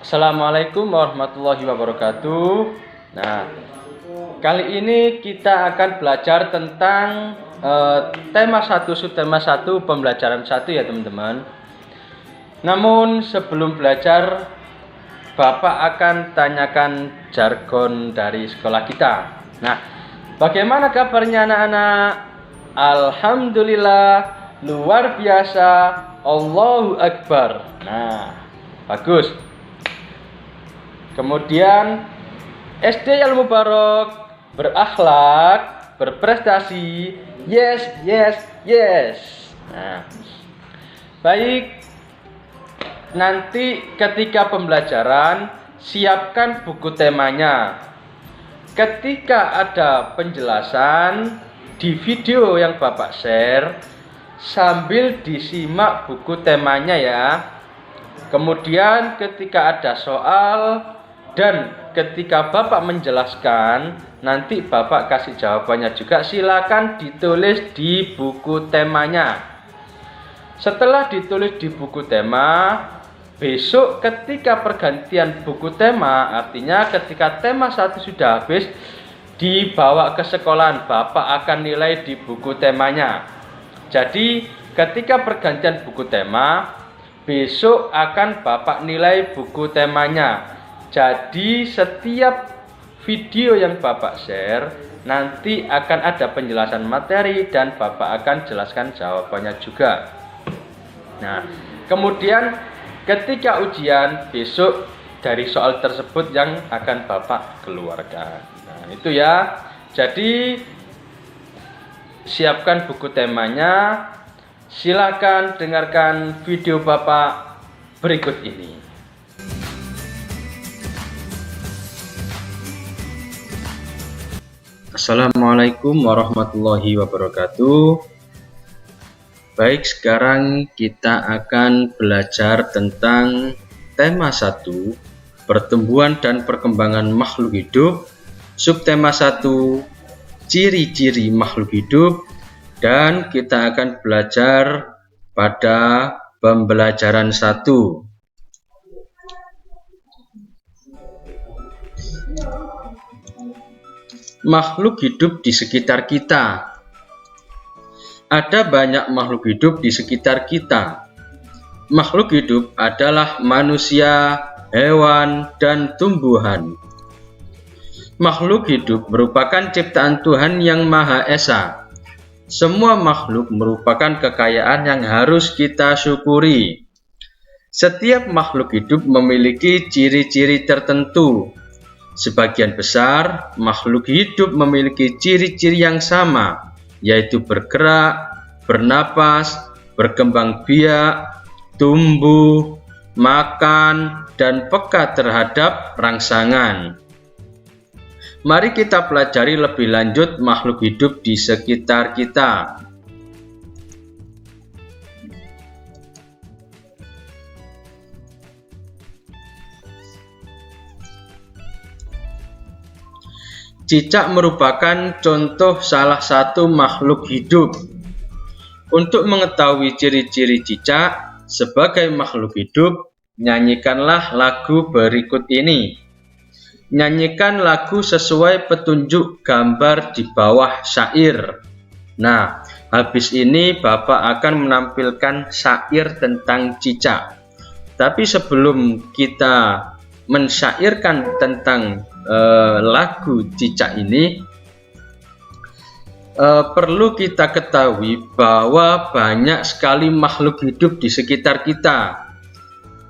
Assalamualaikum warahmatullahi wabarakatuh. Nah, kali ini kita akan belajar tentang tema 1, subtema 1, pembelajaran 1 ya teman-teman. Namun sebelum belajar, Bapak akan tanyakan jargon dari sekolah kita. Nah, bagaimana kabarnya anak-anak? Alhamdulillah, luar biasa, Allahu Akbar. Nah, bagus. Kemudian SD Al Mubarak, berakhlak, berprestasi, yes, yes, yes. Nah, baik. Nanti ketika pembelajaran, siapkan buku temanya. Ketika ada penjelasan di video yang Bapak share, sambil disimak buku temanya ya. Kemudian ketika ada soal dan ketika Bapak menjelaskan, nanti Bapak kasih jawabannya juga, silakan ditulis di buku temanya. Setelah ditulis di buku tema, besok ketika pergantian buku tema, artinya ketika tema 1 sudah habis, dibawa ke sekolahan, Bapak akan nilai di buku temanya. Jadi ketika pergantian buku tema, besok akan Bapak nilai buku temanya. Jadi setiap video yang Bapak share, nanti akan ada penjelasan materi dan Bapak akan jelaskan jawabannya juga. Nah, kemudian ketika ujian besok, dari soal tersebut yang akan Bapak keluarkan. Nah, itu ya. Jadi siapkan buku temanya. Silakan dengarkan video Bapak berikut ini. Assalamualaikum warahmatullahi wabarakatuh. Baik, sekarang kita akan belajar tentang tema 1, pertumbuhan dan perkembangan makhluk hidup, subtema 1, ciri-ciri makhluk hidup, dan kita akan belajar pada pembelajaran 1. Makhluk hidup di sekitar kita. Ada banyak makhluk hidup di sekitar kita. Makhluk hidup adalah manusia, hewan, dan tumbuhan. Makhluk hidup merupakan ciptaan Tuhan yang Maha Esa. Semua makhluk merupakan kekayaan yang harus kita syukuri. Setiap makhluk hidup memiliki ciri-ciri tertentu. Sebagian besar makhluk hidup memiliki ciri-ciri yang sama, yaitu bergerak, bernapas, berkembang biak, tumbuh, makan, dan peka terhadap rangsangan. Mari kita pelajari lebih lanjut makhluk hidup di sekitar kita. Cicak merupakan contoh salah satu makhluk hidup. Untuk mengetahui ciri-ciri cicak sebagai makhluk hidup, nyanyikanlah lagu berikut ini. Nyanyikan lagu sesuai petunjuk gambar di bawah syair. Nah, habis ini Bapak akan menampilkan syair tentang cicak. Tapi sebelum kita mensyairkan tentang lagu cicak ini, perlu kita ketahui bahwa banyak sekali makhluk hidup di sekitar kita,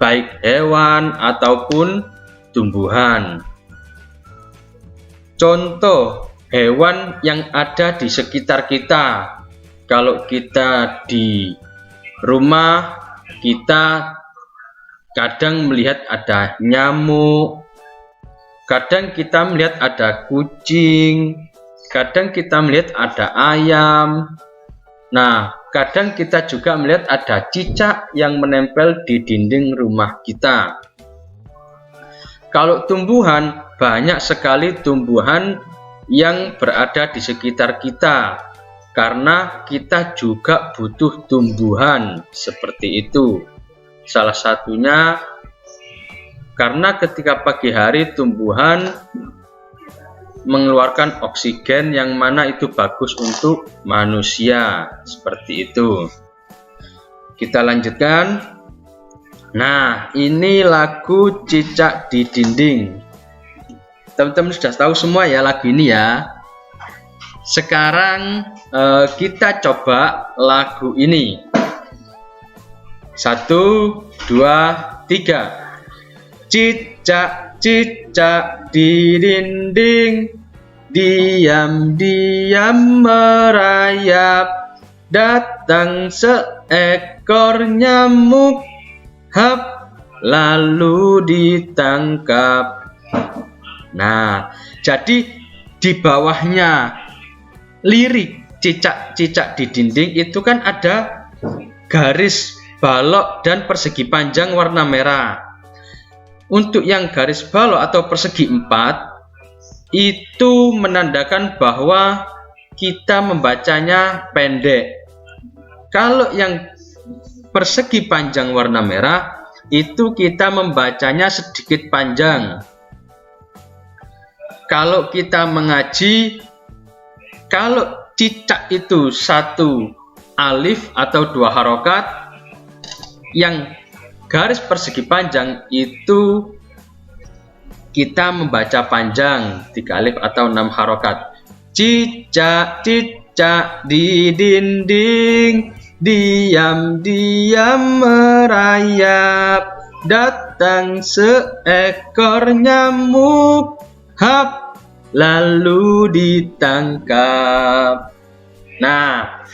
baik hewan ataupun tumbuhan. Contoh hewan yang ada di sekitar kita, kalau kita di rumah, kita kadang melihat ada nyamuk, kadang kita melihat ada kucing, kadang kita melihat ada ayam. Nah, kadang kita juga melihat ada cicak yang menempel di dinding rumah kita. Kalau tumbuhan, banyak sekali tumbuhan yang berada di sekitar kita, karena kita juga butuh tumbuhan seperti itu. Salah satunya Karena ketika pagi hari tumbuhan mengeluarkan oksigen yang mana itu bagus untuk manusia. Seperti itu. Kita lanjutkan. Nah, ini lagu Cicak di Dinding. Teman-teman sudah tahu semua ya lagu ini ya. Sekarang kita coba lagu ini. 1, 2, 3. Cicak-cicak di dinding, diam-diam merayap, datang seekor nyamuk, hap, lalu ditangkap. Nah, jadi di bawahnya lirik cicak-cicak di dinding itu kan ada garis balok dan persegi panjang warna merah. Untuk yang garis balok atau persegi 4 itu menandakan bahwa kita membacanya pendek. Kalau yang persegi panjang warna merah itu kita membacanya sedikit panjang. Kalau kita mengaji, kalau cicak itu 1 alif atau 2 harokat, yang garis persegi panjang itu kita membaca panjang 3 alif atau 6 harokat. Cicak-cicak di dinding, diam-diam merayap, datang seekor nyamuk, hap, lalu ditangkap. Nah,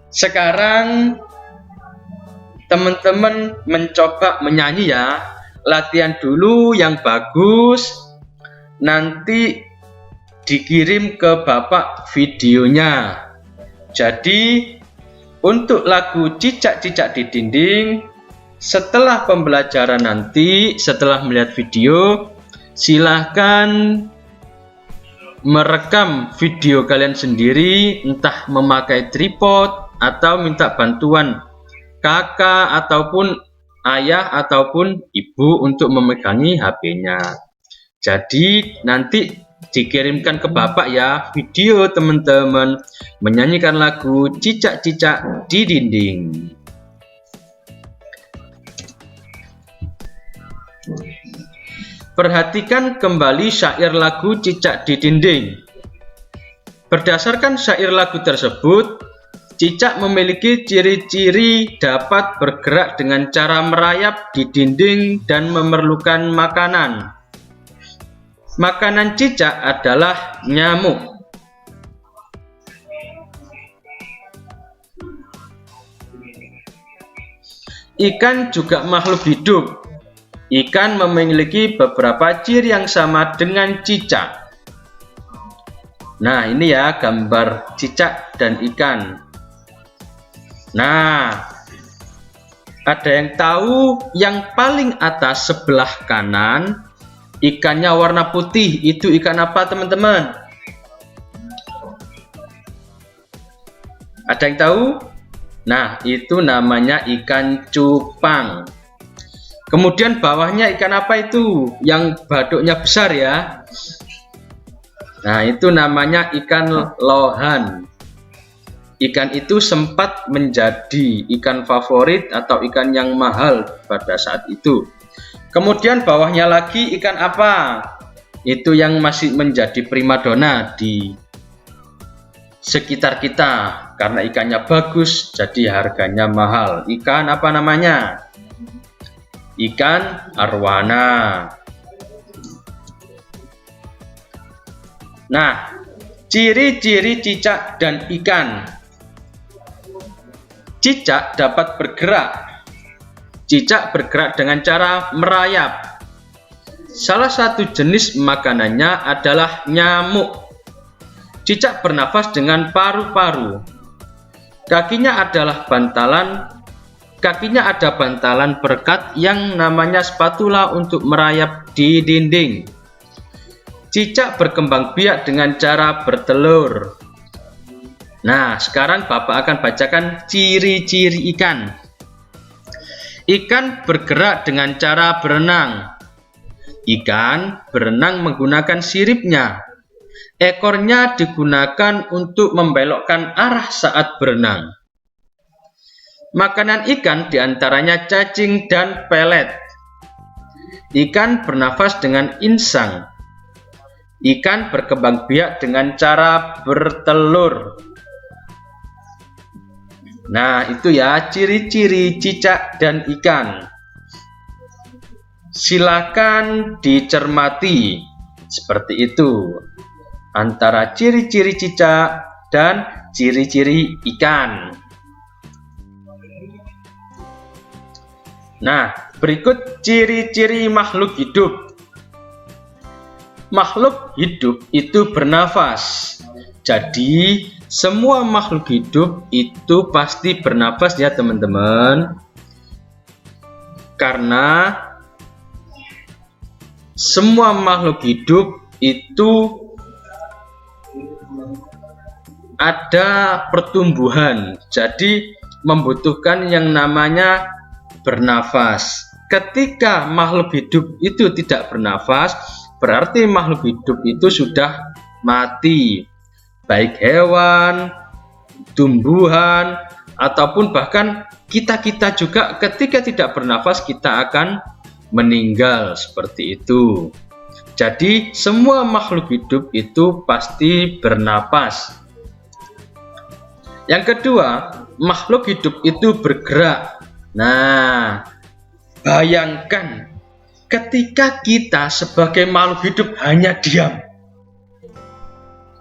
sekarang teman-teman mencoba menyanyi ya. Latihan dulu yang bagus, nanti dikirim ke Bapak videonya. Jadi untuk lagu Cicak-cicak di Dinding, setelah pembelajaran nanti, setelah melihat video, silahkan merekam video kalian sendiri, entah memakai tripod atau minta bantuan kakak ataupun ayah ataupun ibu untuk memegangi HP-nya. Jadi nanti dikirimkan ke Bapak ya video teman-teman menyanyikan lagu Cicak-cicak di Dinding. Perhatikan kembali syair lagu Cicak di Dinding. Berdasarkan syair lagu tersebut, cicak memiliki ciri-ciri dapat bergerak dengan cara merayap di dinding dan memerlukan makanan. Makanan cicak adalah nyamuk. Ikan juga makhluk hidup. Ikan memiliki beberapa ciri yang sama dengan cicak. Nah, ini ya gambar cicak dan ikan. Nah, ada yang tahu yang paling atas sebelah kanan ikannya warna putih, itu ikan apa teman-teman? Ada yang tahu? Nah, itu namanya ikan cupang. Kemudian bawahnya ikan apa itu? Yang baduknya besar ya. Nah, itu namanya ikan lohan. Ikan itu sempat menjadi ikan favorit atau ikan yang mahal pada saat itu. Kemudian bawahnya lagi ikan apa? Itu yang masih menjadi primadona di sekitar kita. Karena ikannya bagus, jadi harganya mahal. Ikan apa namanya? Ikan arwana. Nah, ciri-ciri cicak dan ikan. Cicak dapat bergerak. Cicak bergerak dengan cara merayap. Salah satu jenis makanannya adalah nyamuk. Cicak bernafas dengan paru-paru. Kakinya ada bantalan berkat yang namanya spatula untuk merayap di dinding. Cicak berkembang biak dengan cara bertelur. Nah, sekarang Bapak akan bacakan ciri-ciri ikan. Ikan bergerak dengan cara berenang. Ikan berenang menggunakan siripnya. Ekornya digunakan untuk membelokkan arah saat berenang. Makanan ikan diantaranya cacing dan pelet. Ikan bernafas dengan insang. Ikan berkembang biak dengan cara bertelur. Nah, itu ya ciri-ciri cicak dan ikan. Silakan dicermati seperti itu antara ciri-ciri cicak dan ciri-ciri ikan. Nah, berikut ciri-ciri makhluk hidup. Makhluk hidup itu bernafas. Jadi, semua makhluk hidup itu pasti bernafas ya teman-teman. Karena semua makhluk hidup itu ada pertumbuhan, jadi membutuhkan yang namanya bernafas. Ketika makhluk hidup itu tidak bernafas, berarti makhluk hidup itu sudah mati. Baik hewan, tumbuhan, ataupun bahkan kita juga ketika tidak bernafas kita akan meninggal seperti itu. Jadi semua makhluk hidup itu pasti bernapas. Yang kedua, makhluk hidup itu bergerak. Nah, bayangkan ketika kita sebagai makhluk hidup hanya diam,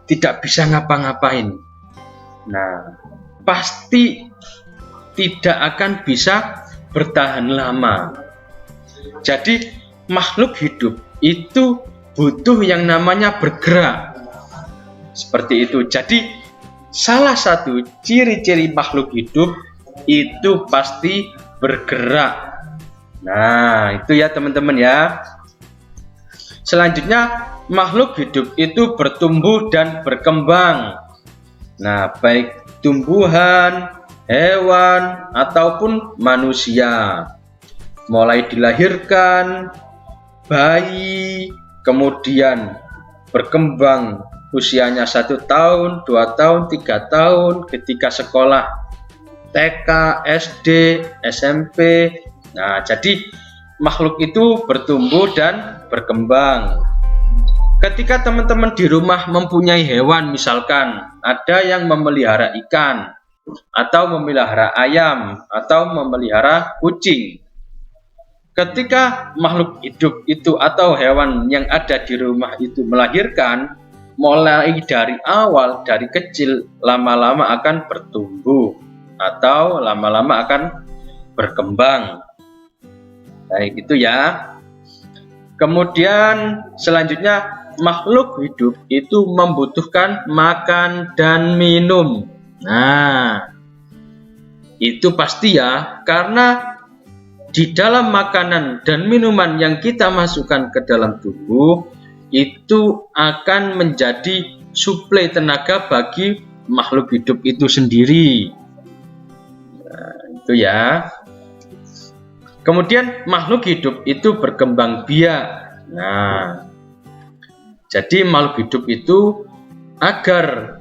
tidak bisa ngapa-ngapain. Nah, pasti tidak akan bisa bertahan lama. Jadi makhluk hidup itu butuh yang namanya bergerak. Seperti itu. Jadi salah satu ciri-ciri makhluk hidup itu pasti bergerak. Nah, itu ya teman-teman ya. Selanjutnya, makhluk hidup itu bertumbuh dan berkembang. Nah, baik tumbuhan, hewan, ataupun manusia. Mulai dilahirkan, bayi, kemudian berkembang usianya 1 tahun, 2 tahun, 3 tahun, ketika sekolah TK, SD, SMP. Nah, jadi makhluk itu bertumbuh dan berkembang. Ketika teman-teman di rumah mempunyai hewan, misalkan ada yang memelihara ikan, atau memelihara ayam, atau memelihara kucing. Ketika makhluk hidup itu atau hewan yang ada di rumah itu melahirkan, mulai dari awal, dari kecil, lama-lama akan bertumbuh atau lama-lama akan berkembang. Baik, itu ya. Kemudian selanjutnya, makhluk hidup itu membutuhkan makan dan minum. Nah, itu pasti ya, karena di dalam makanan dan minuman yang kita masukkan ke dalam tubuh itu akan menjadi suplai tenaga bagi makhluk hidup itu sendiri. Nah, itu ya. Kemudian makhluk hidup itu berkembang biak. Nah, jadi makhluk hidup itu agar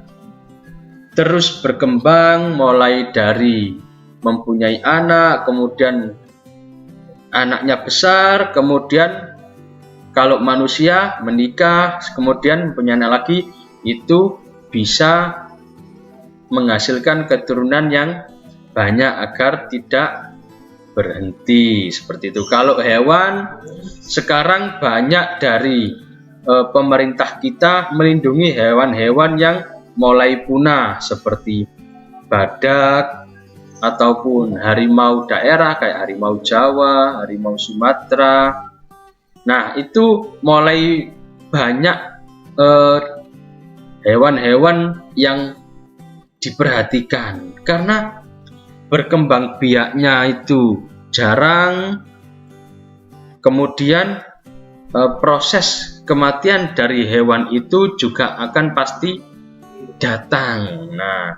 terus berkembang mulai dari mempunyai anak, kemudian anaknya besar, kemudian kalau manusia menikah, kemudian mempunyai anak lagi, itu bisa menghasilkan keturunan yang banyak agar tidak berhenti seperti itu. Kalau hewan, sekarang banyak dari pemerintah kita melindungi hewan-hewan yang mulai punah seperti badak, ataupun harimau daerah kayak harimau Jawa, harimau Sumatera. Nah, itu mulai banyak hewan-hewan yang diperhatikan karena berkembang biaknya itu jarang. Kemudian proses kematian dari hewan itu juga akan pasti datang. Nah,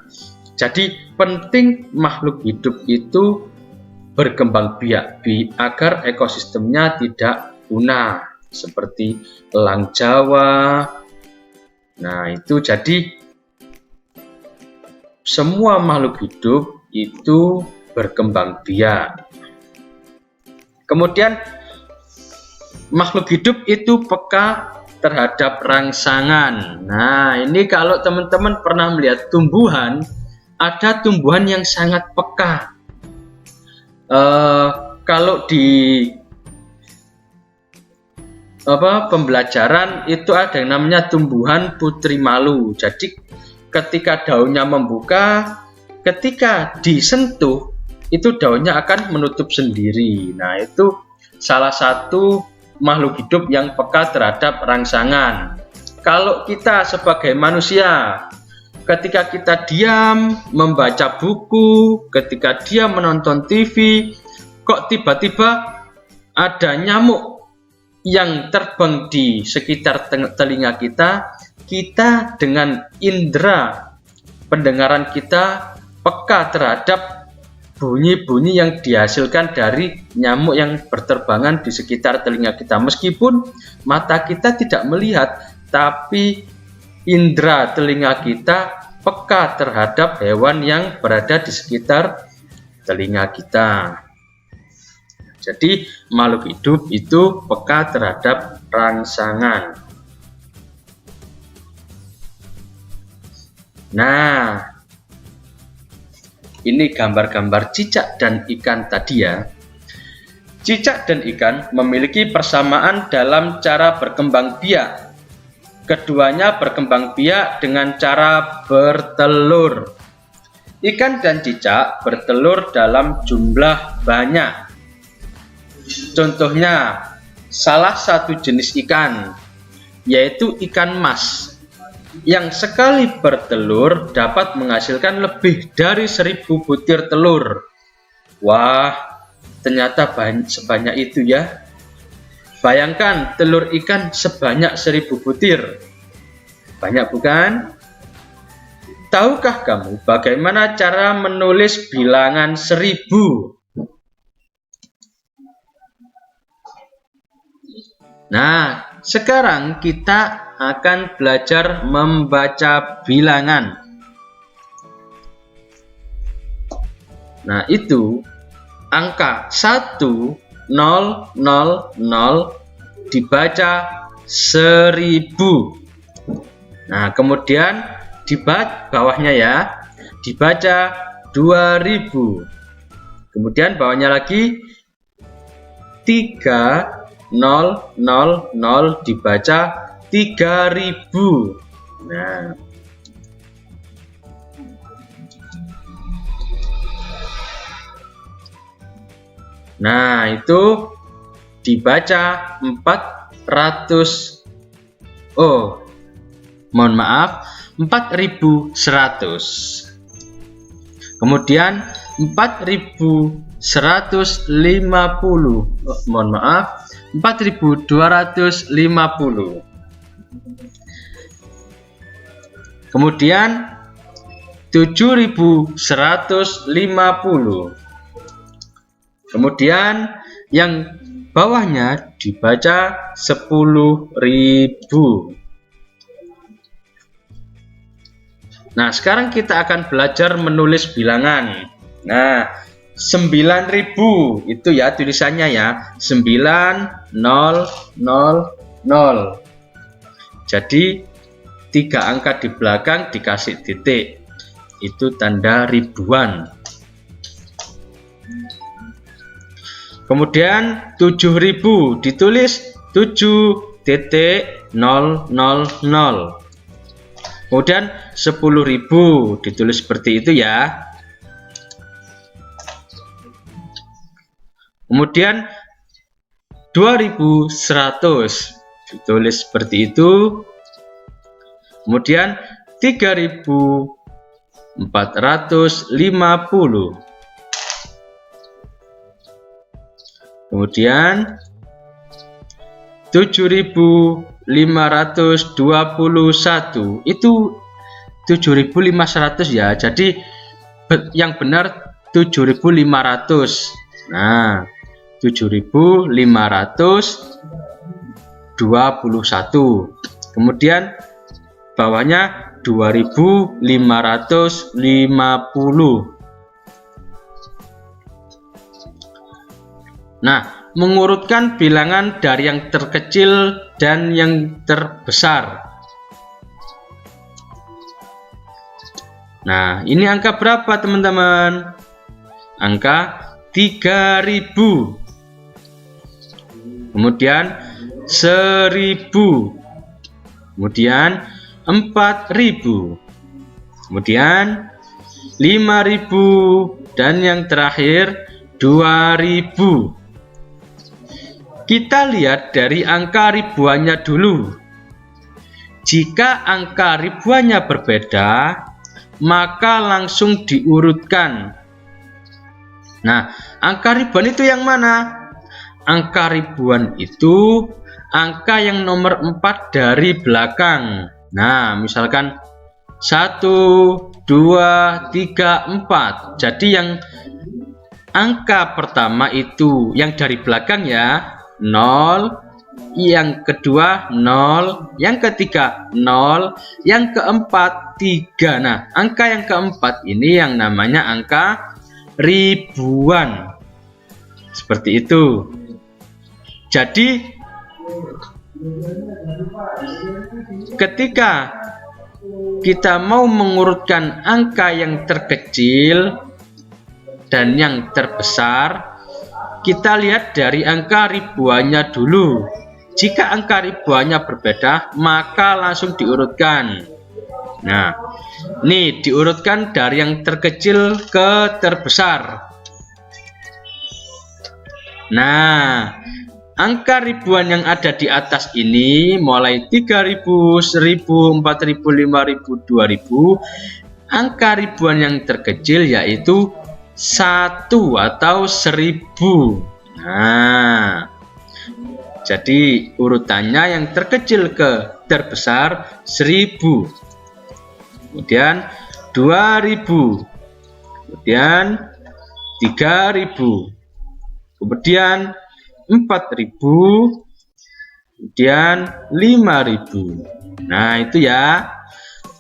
jadi penting makhluk hidup itu berkembang biak agar ekosistemnya tidak punah. seperti elang Jawa. Nah, itu jadi semua makhluk hidup itu berkembang biak. Kemudian makhluk hidup itu peka terhadap rangsangan. Nah, ini kalau teman-teman pernah melihat tumbuhan, ada tumbuhan yang sangat peka. Kalau di pembelajaran itu ada yang namanya tumbuhan putri malu. Jadi ketika daunnya membuka, ketika disentuh itu daunnya akan menutup sendiri. Nah, itu salah satu makhluk hidup yang peka terhadap rangsangan. Kalau kita sebagai manusia, ketika kita diam membaca buku, ketika diam menonton TV, kok tiba-tiba ada nyamuk yang terbang di sekitar telinga kita, kita dengan indera pendengaran kita peka terhadap bunyi-bunyi yang dihasilkan dari nyamuk yang berterbangan di sekitar telinga kita. Meskipun mata kita tidak melihat, tapi indera telinga kita peka terhadap hewan yang berada di sekitar telinga kita. Jadi makhluk hidup itu peka terhadap rangsangan. Nah, ini gambar-gambar cicak dan ikan tadi ya. Cicak dan ikan memiliki persamaan dalam cara berkembang biak. Keduanya berkembang biak dengan cara bertelur. Ikan dan cicak bertelur dalam jumlah banyak. Contohnya, salah satu jenis ikan, yaitu ikan mas, yang sekali bertelur dapat menghasilkan lebih dari 1000 butir telur. Wah, ternyata sebanyak itu ya. Bayangkan telur ikan sebanyak 1000 butir. Banyak bukan? Tahukah kamu bagaimana cara menulis bilangan 1000? Nah, sekarang kita akan belajar membaca bilangan. Nah, itu angka 1000 dibaca 1000. Nah, kemudian dibaca bawahnya ya, dibaca 2000. Kemudian bawahnya lagi 3000 dibaca 3000. Nah, itu dibaca 400. Oh, mohon maaf, 4100. Kemudian 4150. Oh, mohon maaf, 4250. Kemudian 7150. Kemudian yang bawahnya dibaca 10.000. Nah, sekarang kita akan belajar menulis bilangan. Nah, 9000 itu ya tulisannya ya, 9000. Jadi 3 angka di belakang dikasih titik, itu tanda ribuan. Kemudian 7000 ditulis 7.000. Kemudian 10.000 ditulis seperti itu ya. Kemudian 2100 ditulis seperti itu. Kemudian 3450. Kemudian 7521, itu 7500 ya. Jadi yang benar 7500. Nah, 7500. Kemudian bawahnya 2550. Nah, mengurutkan bilangan dari yang terkecil dan yang terbesar. Nah, ini angka berapa teman-teman? Angka 3000. Kemudian 1000. Kemudian 4000. Kemudian 5000 dan yang terakhir 2000. Kita lihat dari angka ribuannya dulu. Jika angka ribuannya berbeda, maka langsung diurutkan. Nah, angka ribuan itu yang mana? Angka ribuan itu angka yang nomor 4 dari belakang. Nah, misalkan 1, 2, 3, 4. Jadi yang angka pertama itu yang dari belakang ya, 0, yang kedua 0, yang ketiga 0, yang keempat 3. Nah, angka yang keempat ini yang namanya angka ribuan. Seperti itu. Jadi ketika kita mau mengurutkan angka yang terkecil dan yang terbesar, kita lihat dari angka ribuannya dulu. Jika angka ribuannya berbeda, maka langsung diurutkan. Nah, ini diurutkan dari yang terkecil ke terbesar. Nah, angka ribuan yang ada di atas ini mulai 3000, 1000, 4000, 5000, 2000. Angka ribuan yang terkecil yaitu 1 atau 1000. Nah, jadi urutannya yang terkecil ke terbesar 1000, kemudian 2000, kemudian 3000, kemudian 4000, kemudian 5000. Nah, itu ya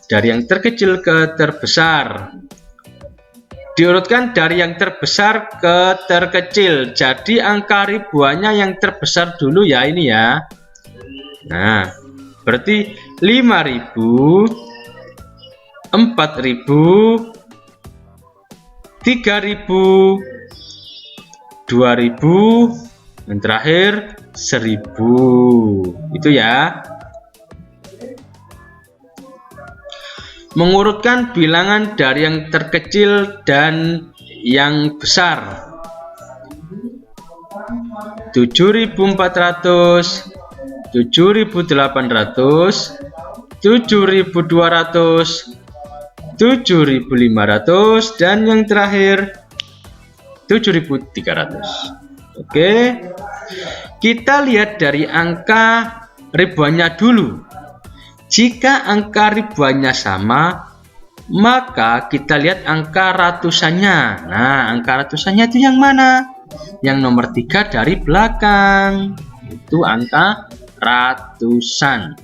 dari yang terkecil ke terbesar. Diurutkan dari yang terbesar ke terkecil. Jadi angka ribuannya yang terbesar dulu ya ini ya. Nah, berarti 5000, 4000, 3000, 2000, dan terakhir 1000. Itu ya. Mengurutkan bilangan dari yang terkecil dan yang besar. 7400, 7800, 7200, 7500, dan yang terakhir 7300. Oke, kita lihat dari angka ribuannya dulu. Jika angka ribuannya sama, maka kita lihat angka ratusannya. Nah, angka ratusannya itu yang mana? Yang nomor 3 dari belakang. Itu angka ratusan.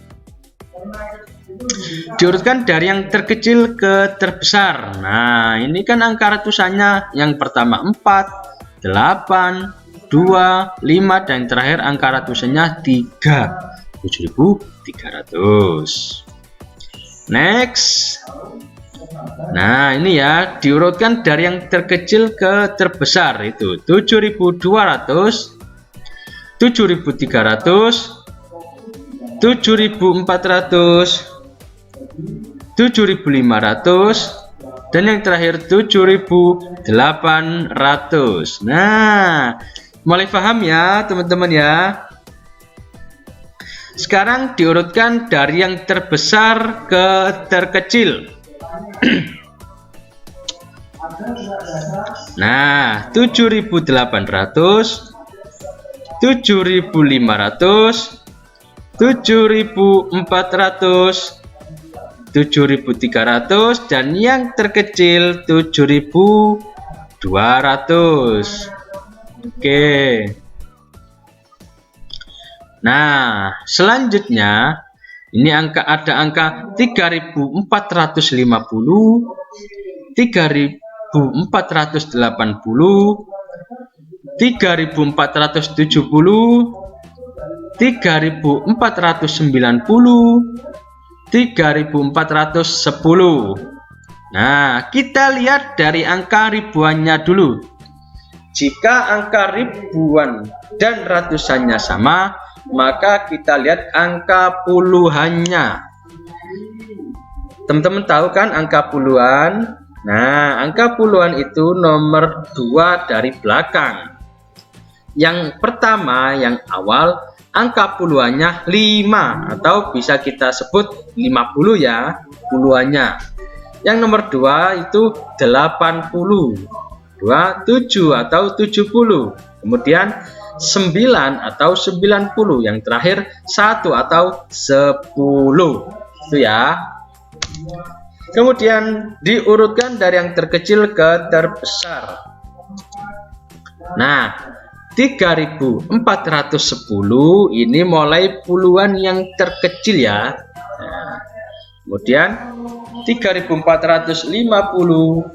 Diurutkan dari yang terkecil ke terbesar. Nah, ini kan angka ratusannya. Yang pertama 4, 8, 2, 5, dan yang terakhir angka ratusannya 3. 7300. Next. Nah, ini ya diurutkan dari yang terkecil ke terbesar itu 7200, 7300, 7400, 7500, dan yang terakhir 7800. Nah, mulai paham ya teman-teman ya. Sekarang diurutkan dari yang terbesar ke terkecil. Nah, 7800, 7500, 7400, 7300, dan yang terkecil 7200. Oke. Nah, selanjutnya ini ada angka 3450, 3480, 3470, 3490, 3410. Nah, kita lihat dari angka ribuannya dulu. Jika angka ribuan dan ratusannya sama, maka kita lihat angka puluhannya. Teman-teman tahu kan angka puluhan? Nah, angka puluhan itu nomor 2 dari belakang. Yang pertama, yang awal, angka puluhannya 5 atau bisa kita sebut 50 ya, puluhannya. Yang nomor 2 itu 80, 27 atau 70. Kemudian 9 atau 90, yang terakhir 1 atau 10. Itu ya. Kemudian diurutkan dari yang terkecil ke terbesar. Nah, 3410 ini mulai puluhan yang terkecil ya. Nah, kemudian 3450,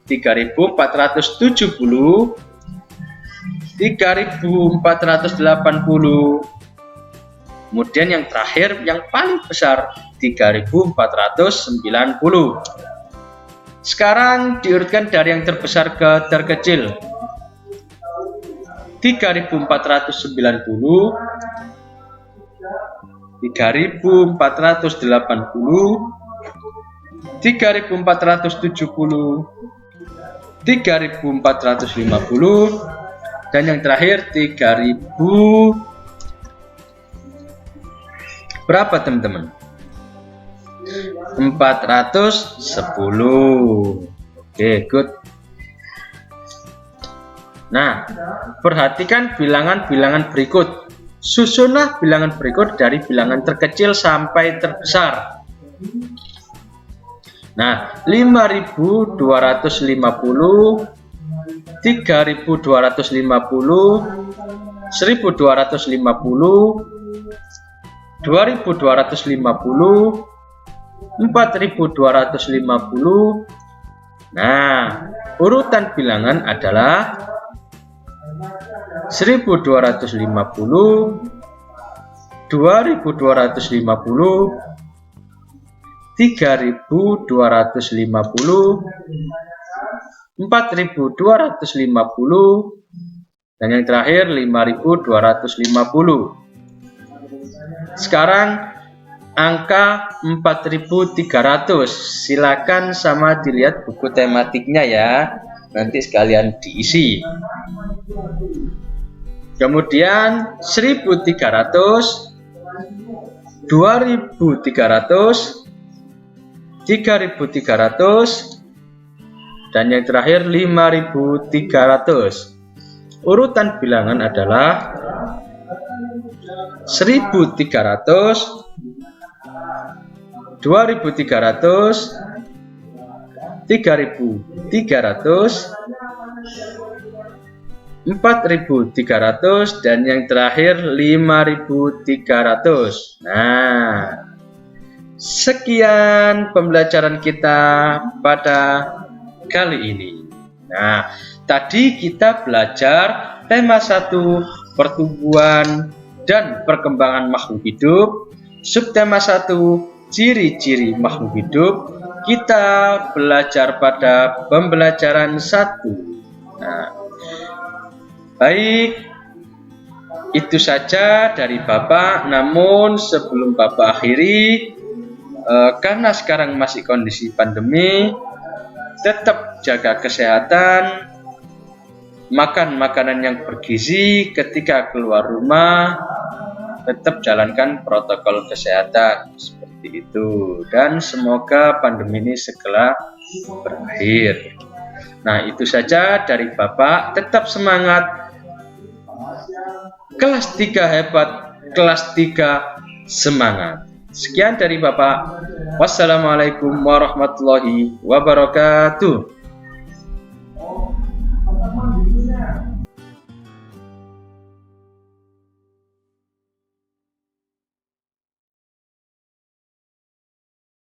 3470, 3480, kemudian yang terakhir yang paling besar 3490. Sekarang diurutkan dari yang terbesar ke terkecil. 3490, 3480, 3470, 3450, dan yang terakhir 3000 berapa teman-teman? 410. Oke, good. Nah, perhatikan bilangan-bilangan berikut. Susunlah bilangan berikut dari bilangan terkecil sampai terbesar. Nah, 5250, 3250, 1250, 2250, 4250. Nah, urutan bilangan adalah 1250, 2250, 3250, 4250, dan yang terakhir 5250. Sekarang angka 4300. Silakan sama dilihat buku tematiknya ya. Nanti sekalian diisi. Kemudian 1300, 2300, 3300, dan yang terakhir 5300. Urutan bilangan adalah 1300, 2300, 3300, 4300, dan yang terakhir 5300. Nah, sekian pembelajaran kita pada kali ini. Nah, tadi kita belajar tema 1, pertumbuhan dan perkembangan makhluk hidup. Subtema 1, ciri-ciri makhluk hidup. Kita belajar pada pembelajaran 1. Nah, baik, itu saja dari Bapak. Namun sebelum Bapak akhiri, karena sekarang masih kondisi pandemi, tetap jaga kesehatan, makan makanan yang bergizi ketika keluar rumah, tetap jalankan protokol kesehatan seperti itu, dan semoga pandemi ini segera berakhir. Nah, itu saja dari Bapak. Tetap semangat. Kelas 3 hebat, kelas 3 semangat. Sekian dari Bapak. Wassalamualaikum warahmatullahi wabarakatuh.